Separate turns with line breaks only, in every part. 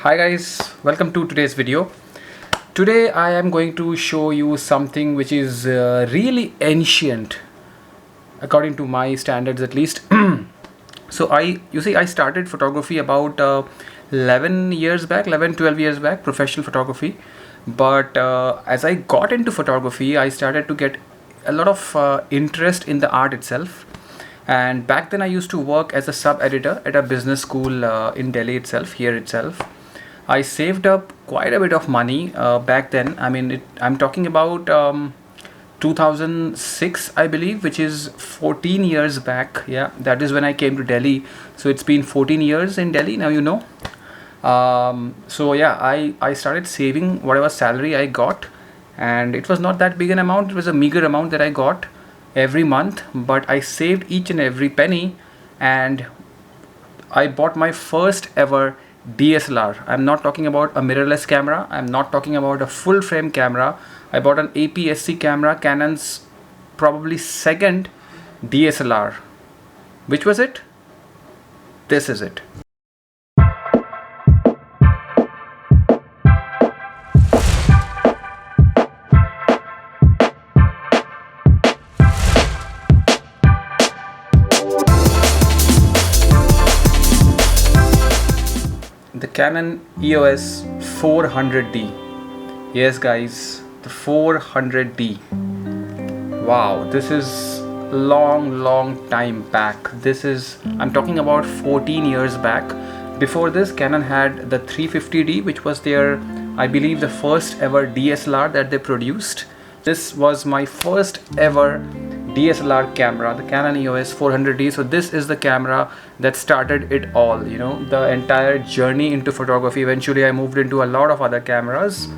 Hi guys, welcome to today's video. Today I am going to show you something which is really ancient according to my standards at least. So I started photography about 11 years back, 11 12 years back, professional photography. But as I got into photography, I started to get a lot of interest in the art itself. And back then I used to work as a sub editor at a business school in Delhi itself, here itself. I saved up quite a bit of money back then. I mean, I'm talking about 2006, I believe, which is 14 years back. Yeah, that is when I came to Delhi. So it's been 14 years in Delhi now, you know. So yeah, I started saving whatever salary I got, and it was not that big an amount. It was a meager amount that I got every month, but I saved each and every penny, and I bought my first ever DSLR. I'm not talking about a mirrorless camera. I'm not talking about a full frame camera. I bought an APS-C camera, Canon's probably second DSLR. Which was it? This is it. The Canon EOS 400D. Yes guys, the 400D. Wow, this is long time back. I'm talking about 14 years back. Before this, Canon had the 350D, which was their, I believe, the first ever DSLR that they produced. This was my first ever DSLR camera, the Canon EOS 400D. So this is the camera that started it all, you know, the entire journey into photography. Eventually I moved into a lot of other cameras,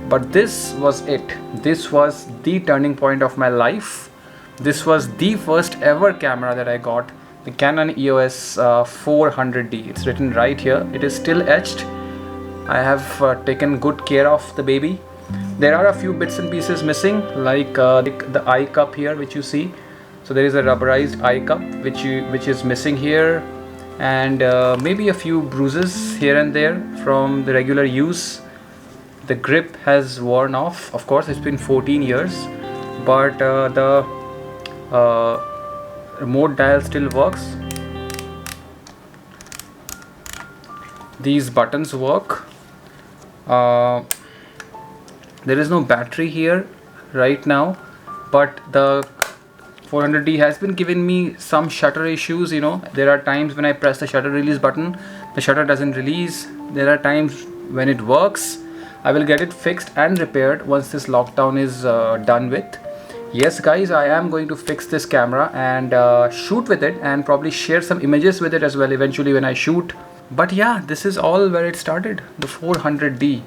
but this was it. This was the turning point of my life. This was the first ever camera that I got, the Canon EOS 400D. It's written right here. It is still etched. I have taken good care of the baby. There are a few bits and pieces missing, like the eye cup here, which you see. So there is a rubberized eye cup which is missing here, and maybe a few bruises here and there from the regular use. The grip has worn off. Of course, it's been 14 years, but the remote dial still works. These buttons work. There is no battery here right now, but the 400D has been giving me some shutter issues. You know, there are times when I press the shutter release button, the shutter doesn't release. There are times when it works. I will get it fixed and repaired once this lockdown is done with. Yes guys, I am going to fix this camera and shoot with it, and probably share some images with it as well eventually when I shoot. But yeah, this is all where it started, the 400D.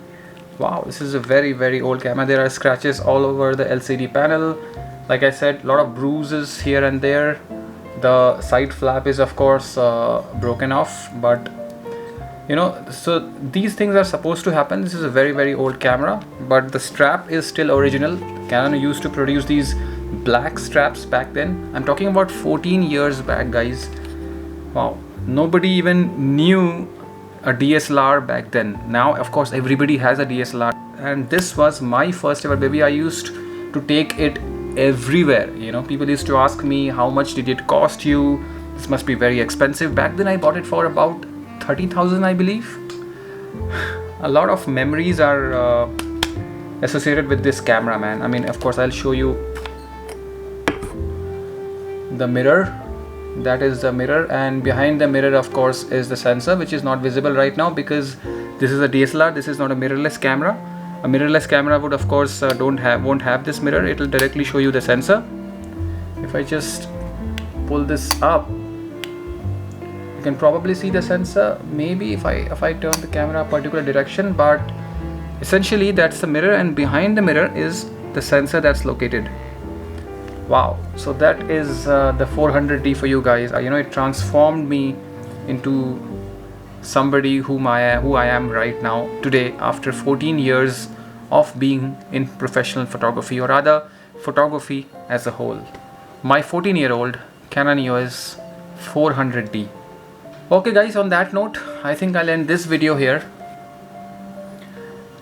Wow, this is a very old camera. There are scratches all over the LCD panel. Like I said, a lot of bruises here and there. The side flap is of course broken off, but you know, so these things are supposed to happen. This is a very old camera, but the strap is still original. Canon used to produce these black straps back then. I'm talking about 14 years back, guys. Wow, nobody even knew a DSLR back then. Now of course everybody has a DSLR, and this was my first ever baby. I used to take it everywhere. You know, people used to ask me, how much did it cost you? This must be very expensive. Back then I bought it for about 30,000, I believe. A lot of memories are associated with this camera, man. I mean, of course I'll show you the mirror. That is the mirror, and behind the mirror of course is the sensor, which is not visible right now because this is a DSLR. This is not a mirrorless camera. A mirrorless camera would of course won't have this mirror. It will directly show you the sensor. If I just pull this up, you can probably see the sensor. Maybe if I turn the camera a particular direction, but essentially that's the mirror, and behind the mirror is the sensor that's located. Wow, so that is the 400D for you guys. You know, it transformed me into somebody who I am right now today, after 14 years of being in professional photography, or rather photography as a whole. My 14-year-old Canon EOS 400D. Okay guys, on that note, I think I'll end this video here.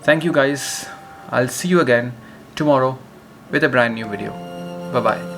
Thank you guys. I'll see you again tomorrow with a brand new video. Bye bye.